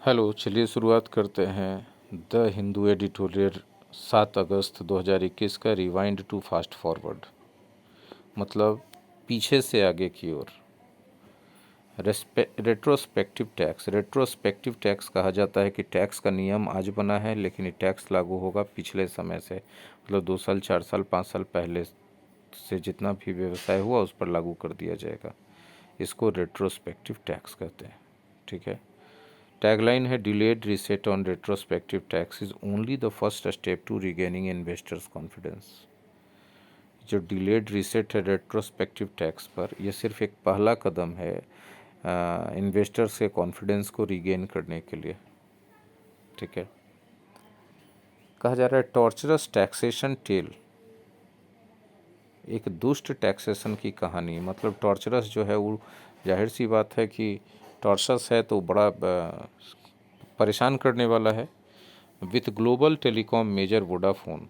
Hello, चलिए शुरुआत करते हैं द हिंदू एडिटोरियल 7 अगस्त 2021 का रिवाइंड टू फास्ट फॉरवर्ड, मतलब पीछे से आगे की ओर। रेट्रोस्पेक्टिव टैक्स कहा जाता है कि टैक्स का नियम आज बना है, लेकिन ये टैक्स लागू होगा पिछले समय से, मतलब 2 साल 4 साल 5 साल पहले से जितना भी व्यवसाय हुआ उस पर लागू कर दिया जाएगा। इसको रेट्रोस्पेक्टिव टैक्स कहते हैं। ठीक है। टैगलाइन है delayed reset on retrospective tax is only the first step to regaining investors confidence. जो डिलेड रीसेट है रेट्रोस्पेक्टिव टैक्स पर, यह सिर्फ एक पहला कदम है इन्वेस्टर्स के कॉन्फिडेंस को रिगेन करने के लिए। ठीक है। कहा जा रहा है टॉर्चरस टैक्सेशन टेल, एक दुष्ट टैक्सेशन की कहानी। मतलब टॉर्चरस जो है वो जाहिर सी बात है कि टॉर्चरस है तो बड़ा परेशान करने वाला है। With global telecom major Vodafone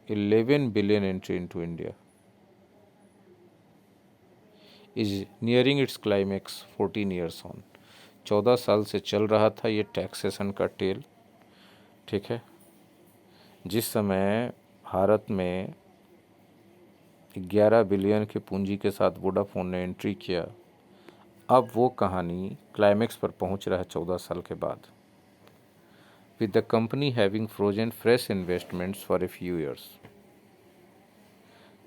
11 billion entry into India is nearing its climax 14 years on. 14 साल से चल रहा था ये टैक्सेशन का टेल। ठीक है। जिस समय भारत में 11 बिलियन के पूंजी के साथ वोडाफोन ने एंट्री किया, अब वो कहानी क्लाइमेक्स पर पहुंच रहा है 14 साल के बाद। With the company having frozen fresh investments for a few years,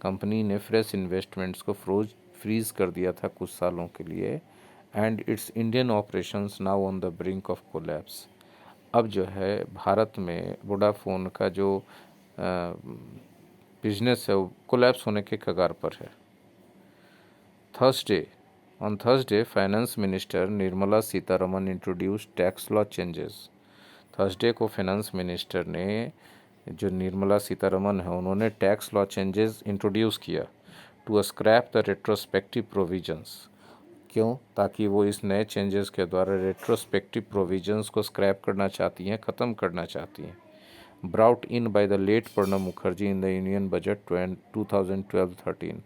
कंपनी ने फ्रेश इन्वेस्टमेंट्स को फ्रीज कर दिया था कुछ सालों के लिए। And its Indian operations now on the brink of collapse. अब जो है भारत में वोडाफोन का जो बिजनेस है वो कोलैप्स होने के कगार पर है। On Thursday finance minister Nirmala Sitharaman introduce tax law changes. Thursday को फाइनेंस मिनिस्टर ने, जो निर्मला सीतारमन है, उन्होंने टैक्स लॉ चेंजेस इंट्रोड्यूस किया to scrap the retrospective provisions. क्यों? ताकि वो इस नए चेंजेस के द्वारा रेट्रोस्पेक्टिव प्रोविजंस को स्क्रैप करना चाहती हैं, ख़त्म करना चाहती हैं। Brought in by the late Pranab Mukherjee in the union budget 2012-13,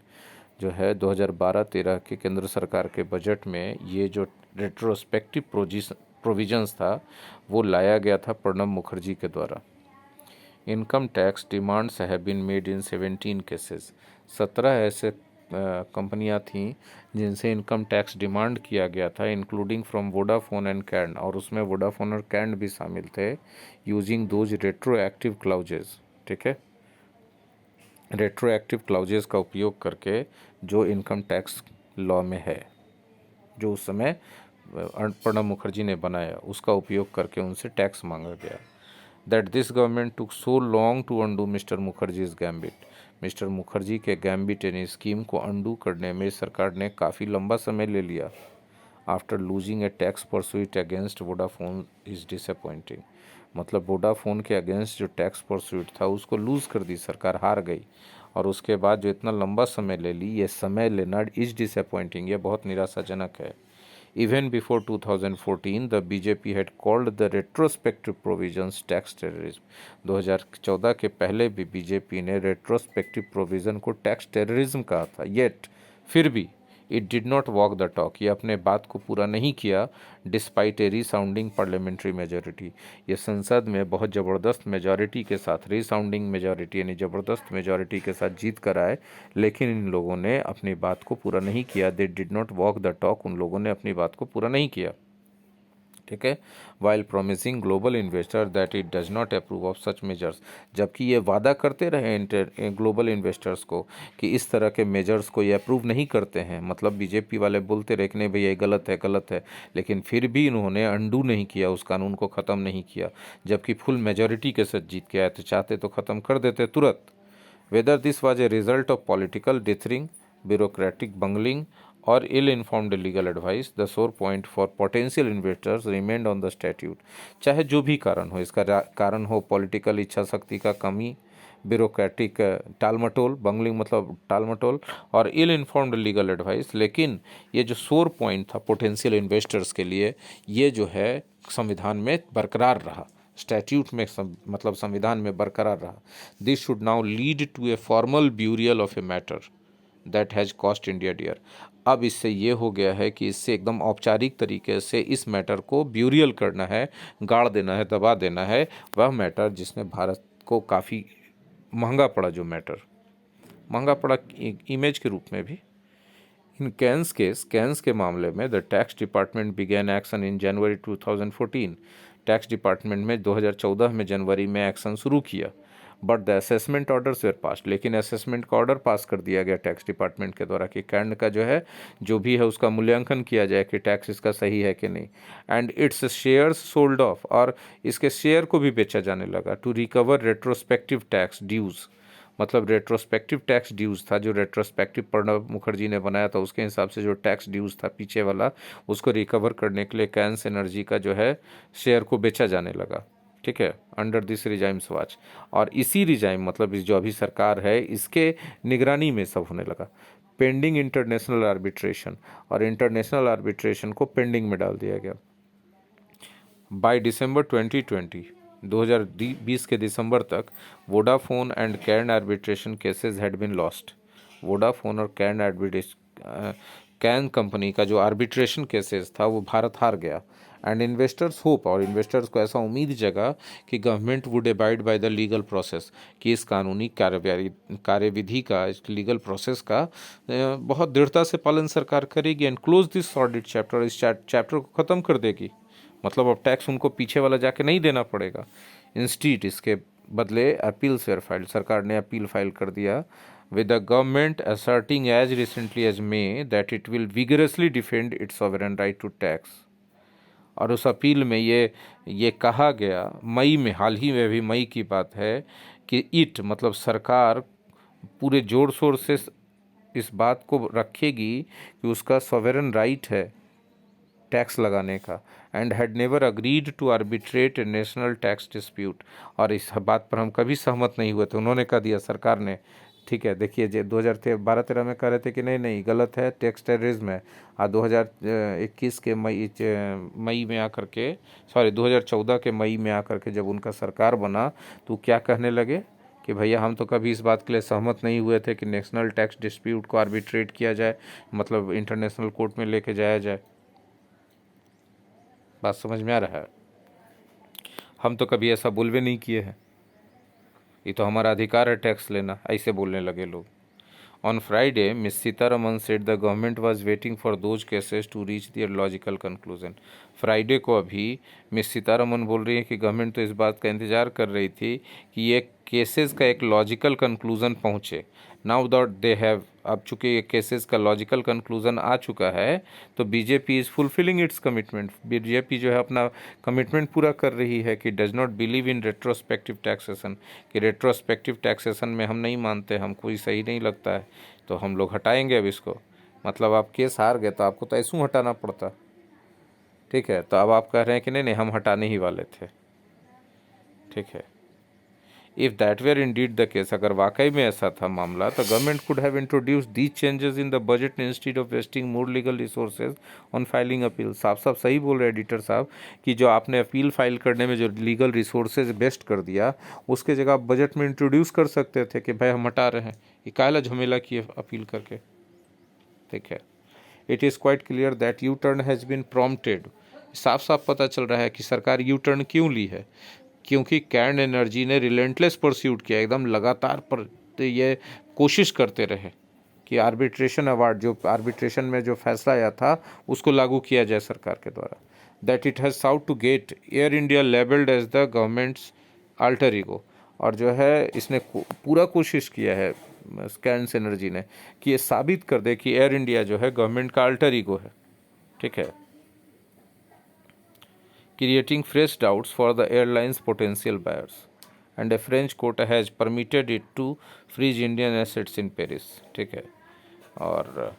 जो है 2012-13 के केंद्र सरकार के बजट में ये जो रेट्रोस्पेक्टिव प्रोविजंस था वो लाया गया था प्रणब मुखर्जी के द्वारा। Income tax demands have been made in 17 cases. 17 ऐसे कंपनियां थीं जिनसे इनकम टैक्स डिमांड किया गया था, इंक्लूडिंग फ्रॉम वोडाफोन एंड कैंड, और उसमें वोडाफोन और कैंड भी शामिल थे। Using those retroactive clauses. ठीक है। रेट्रोएक्टिव क्लाउजेज का उपयोग करके, जो इनकम टैक्स लॉ में है, जो उस समय प्रणब मुखर्जी ने बनाया, उसका उपयोग करके उनसे टैक्स मांगा गया। That this government took so long to undo mister Mukherjee's gambit. Mister Mukherjee के गैम्बिट यानी स्कीम को अंडू करने में सरकार ने काफ़ी लंबा समय ले लिया। After losing A tax pursuit against Vodafone is disappointing. मतलब वोडाफोन के अगेंस्ट जो टैक्स परस्यूट था उसको लूज़ कर दी, सरकार हार गई। और उसके बाद जो इतना लंबा समय ले ली, ये समय लेना इज डिसअपॉइंटिंग, ये बहुत निराशाजनक है। Even before 2014, the BJP had called the retrospective provisions tax terrorism. 2014 के पहले भी बीजेपी ने रेट्रोस्पेक्टिव प्रोविज़न को टैक्स टेररिज्म कहा था। येट फिर भी it did not walk the talk, ये अपने बात को पूरा नहीं किया। डिस्पाइट ए रीसाउंडिंग पार्लियामेंट्री मेजॉरिटी, ये संसद में बहुत ज़बरदस्त मेजॉरिटी के साथ, रीसाउंडिंग मेजॉरिटी यानी ज़बरदस्त मेजॉरिटी के साथ जीत कर आए, लेकिन इन लोगों ने अपनी बात को पूरा नहीं किया। They did not walk the talk, उन लोगों ने अपनी बात को पूरा नहीं किया। ठीक है। While promising global investor that it does not approve of such measures, जबकि ये वादा करते रहे ग्लोबल इन्वेस्टर्स को कि इस तरह के मेजर्स को ये अप्रूव नहीं करते हैं। मतलब बीजेपी वाले बोलते रहे कि नहीं भैया ये गलत है, लेकिन फिर भी इन्होंने अंडू नहीं किया, उस कानून को ख़त्म नहीं किया, जबकि फुल मेजॉरिटी के साथ जीत के आए थे। चाहते तो ख़त्म कर देते तुरंत। Whether this was a result of political dithering, bureaucratic bungling or ill-informed legal advice, the sore point for potential investors remained on the statute। चाहे जो भी कारण हो, इसका कारण हो पॉलिटिकल इच्छा शक्ति का कमी, ब्यूरोक्रेटिक टालमटोल, बंगलिंग मतलब टालमटोल, और इल इन्फॉर्म्ड लीगल एडवाइस, लेकिन ये जो सोर पॉइंट था पोटेंशियल इन्वेस्टर्स के लिए, ये जो है संविधान में बरकरार रहा, स्टैट्यूट में मतलब संविधान में बरकरार रहा। This should now lead to a formal burial of a matter that has cost India dear. अब इससे ये हो गया है कि इससे एकदम औपचारिक तरीके से इस मैटर को ब्यूरियल करना है, गाड़ देना है, दबा देना है, वह मैटर जिसने भारत को काफ़ी महंगा पड़ा, जो मैटर महंगा पड़ा इमेज के रूप में भी। इन कैंस के मामले में the tax department began action in January 2014। Tax department में 2014 में जनवरी में एक्शन शुरू किया, but the assessment orders were passed, लेकिन असेसमेंट का ऑर्डर पास कर दिया गया टैक्स डिपार्टमेंट के द्वारा कि कैंड का जो है, जो भी है उसका मूल्यांकन किया जाए कि टैक्स इसका सही है कि नहीं। And it's shares sold off, और इसके शेयर को भी बेचा जाने लगा, टू रिकवर रेट्रोस्पेक्टिव टैक्स ड्यूज़। मतलब रेट्रोस्पेक्टिव टैक्स ड्यूज़ था, जो रेट्रोस्पेक्टिव प्रणब मुखर्जी ने बनाया था, उसके हिसाब से जो टैक्स ड्यूज़ था पीछे वाला, उसको रिकवर करने के लिए कैंस एनर्जी का जो है शेयर को बेचा जाने लगा। ठीक है, अंडर दिस रिजाइम्स वॉच। और इसी रिजाइम, मतलब इस जो अभी सरकार है, इसके निगरानी में सब होने लगा। पेंडिंग इंटरनेशनल आर्बिट्रेशन, और इंटरनेशनल आर्बिट्रेशन को पेंडिंग में डाल दिया गया। बाय दिसंबर 2020 के दिसंबर तक Vodafone and Cairn arbitration cases had been lost. Vodafone और कैन कंपनी का जो आर्बिट्रेशन केसेस था वो भारत हार गया। एंड इन्वेस्टर्स होप, और इन्वेस्टर्स को ऐसा उम्मीद जगा कि government would abide by the legal process, कि इस कानूनी कार्यविधि का, इस लीगल प्रोसेस का बहुत दृढ़ता से पालन सरकार करेगी। एंड क्लोज दिस सॉर्डेड चैप्टर, इस चैप्टर को ख़त्म कर देगी। मतलब अब टैक्स उनको पीछे वाला जाके नहीं देना पड़ेगा। इंस्टीट इसके बदले अपील्स वेर फाइल्ड, सरकार ने अपील फाइल कर दिया, with the government asserting as recently as May that it will vigorously defend its sovereign right to tax। और उस अपील में ये कहा गया मई में, हाल ही में भी मई की बात है, कि इट मतलब सरकार पूरे जोर शोर से इस बात को रखेगी कि उसका सॉवरेन राइट है टैक्स लगाने का। And had never agreed to arbitrate a national tax dispute, और इस बात पर हम कभी सहमत नहीं हुए थे, उन्होंने कह दिया सरकार ने। ठीक है, देखिए 2012-13 में कह रहे थे कि नहीं गलत है, टैक्स टेररिज्म है। 2021 के मई में आकर के, 2014 के मई में आकर के जब उनका सरकार बना, तो क्या कहने लगे कि भैया हम तो कभी इस बात के लिए सहमत नहीं हुए थे कि नेशनल टैक्स डिस्प्यूट को आर्बिट्रेट किया जाए, मतलब इंटरनेशनल कोर्ट में लेके जाया जाए। बात समझ में आ रहा है? हम तो कभी ऐसा बोलवे नहीं किए हैं, ये तो हमारा अधिकार है टैक्स लेना, ऐसे बोलने लगे लोग। On Friday miss Sitharaman said the government was waiting for those cases to reach their logical conclusion. Friday को अभी मिस सीतारमन बोल रही है कि गवर्नमेंट तो इस बात का इंतज़ार कर रही थी कि ये केसेस का एक लॉजिकल कंक्लूजन पहुँचे। नाउ दैट दे हैव, अब चूँकि ये केसेस का लॉजिकल कंक्लूजन आ चुका है, तो BJP is fulfilling it's commitment. BJP जो है अपना कमिटमेंट पूरा कर रही है कि does not believe in retrospective taxation, कि रेट्रोस्पेक्टिव टैक्सेशन में हम नहीं मानते, हमको ये सही नहीं लगता है, तो हम लोग हटाएंगे अब इसको। मतलब आप केस हार गए तो आपको तो ऐसूँ हटाना पड़ता। ठीक है, तो अब आप कह रहे हैं कि नहीं हम हटाने ही वाले थे। ठीक है, if that were indeed the case, अगर वाकई में ऐसा था मामला, तो government could have introduce these changes in the budget instead of wasting more legal resources on filing appeal. साफ साफ सही बोल रहे एडिटर साहब कि जो आपने अपील फाइल करने में जो लीगल रिसोर्सेज वेस्ट कर दिया, उसके जगह आप बजट में इंट्रोड्यूस कर सकते थे कि भाई हम हटा रहे हैं, ये काला झमेला किए अपील करके। ठीक है, it is quite clear that U turn has been prompted. साफ साफ पता चल रहा है कि सरकार यू टर्न क्यों ली है, क्योंकि कैन एनर्जी ने रिलेंटलेस परस्यूट किया, एकदम लगातार पर ये कोशिश करते रहे कि आर्बिट्रेशन अवार्ड, जो आर्बिट्रेशन में जो फैसला आया था, उसको लागू किया जाए सरकार के द्वारा। That it has sought to get Air India labelled as the government's alter ego, और जो है इसने पूरा कोशिश किया है कैन एनर्जी ने कि ये साबित कर दे कि एयर इंडिया जो है गवर्नमेंट का अल्टर ईगो है। ठीक है, creating fresh doubts for the airline's potential buyers, and a French court has permitted it to freeze Indian assets in Paris। ठीक है, और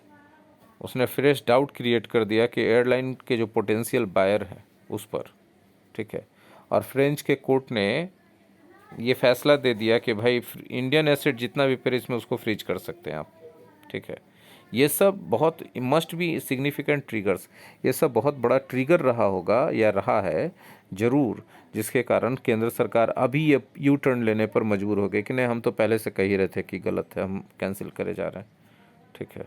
उसने फ्रेश डाउट क्रिएट कर दिया कि एयरलाइन के जो पोटेंशियल बायर हैं उस पर। ठीक है, और फ्रेंच के कोर्ट ने ये फैसला दे दिया कि भाई इंडियन एसेट जितना भी पेरिस में उसको फ्रीज कर सकते हैं आप। ठीक है, ये सब बहुत मस्ट बी सिग्निफिकेंट ट्रिगर्स, ये सब बहुत बड़ा ट्रिगर रहा होगा या रहा है ज़रूर, जिसके कारण केंद्र सरकार अभी ये यू टर्न लेने पर मजबूर हो गई कि नहीं हम तो पहले से कह ही रहे थे कि गलत है, हम कैंसिल करे जा रहे हैं। ठीक है,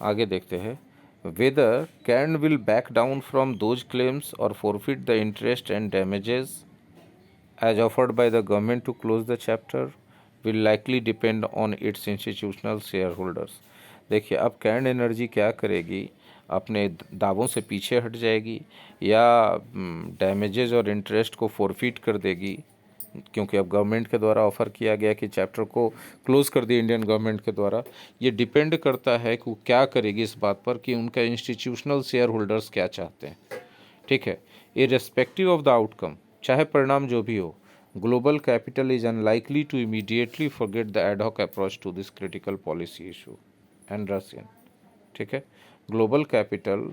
आगे देखते हैं, whether Cairn will back down from those claims और forfeit the interest and damages as offered by the government to close the chapter will likely depend on its institutional shareholders। देखिए अब कैंड एनर्जी क्या करेगी, अपने दावों से पीछे हट जाएगी या डैमेजेस और इंटरेस्ट को फोरफिट कर देगी, क्योंकि अब गवर्नमेंट के द्वारा ऑफ़र किया गया कि चैप्टर को क्लोज़ कर दिया इंडियन गवर्नमेंट के द्वारा। ये डिपेंड करता है कि वो क्या करेगी इस बात पर कि उनका इंस्टीट्यूशनल शेयर होल्डर्स क्या चाहते हैं। ठीक है, इर्रेस्पेक्टिव ऑफ द आउटकम, चाहे परिणाम जो भी हो, global capital is unlikely to immediately forget the ad hoc approach to this critical policy issue and Russian. ठीक है, ग्लोबल कैपिटल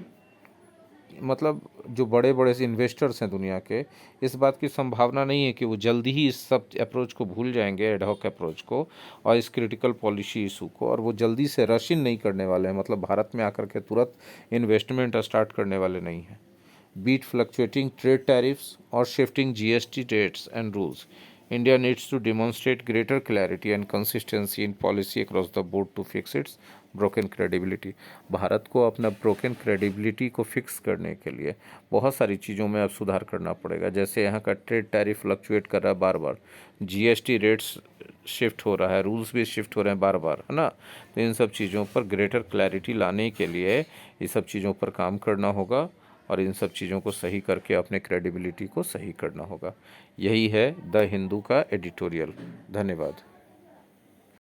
मतलब जो बड़े बड़े इन्वेस्टर्स हैं दुनिया के, इस बात की संभावना नहीं है कि वो जल्दी ही इस सब अप्रोच को भूल जाएंगे, एडहॉक अप्रोच को और इस क्रिटिकल पॉलिसी इशू को, और वो जल्दी से रश इन नहीं करने वाले हैं, मतलब भारत में आकर के तुरंत इन्वेस्टमेंट स्टार्ट करने वाले नहीं हैं। Beat fluctuating trade tariffs or shifting GST rates and rules, India needs to demonstrate greater clarity and consistency in policy across the board to fix its broken credibility। Bharat को अपना broken credibility को fix करने के लिए बहुत सारी चीज़ों में अब सुधार करना पड़ेगा। जैसे यहाँ का ट्रेड टैरिफ फ्लक्चुएट कर रहा है बार बार, GST रेट्स शिफ्ट हो रहा है, रूल्स भी शिफ्ट हो रहे हैं बार बार, है ना। तो इन सब चीज़ों पर ग्रेटर क्लैरिटी लाने के लिए ये सब चीज़ों पर काम करना होगा और इन सब चीज़ों को सही करके अपने क्रेडिबिलिटी को सही करना होगा। यही है द हिंदू का एडिटोरियल। धन्यवाद।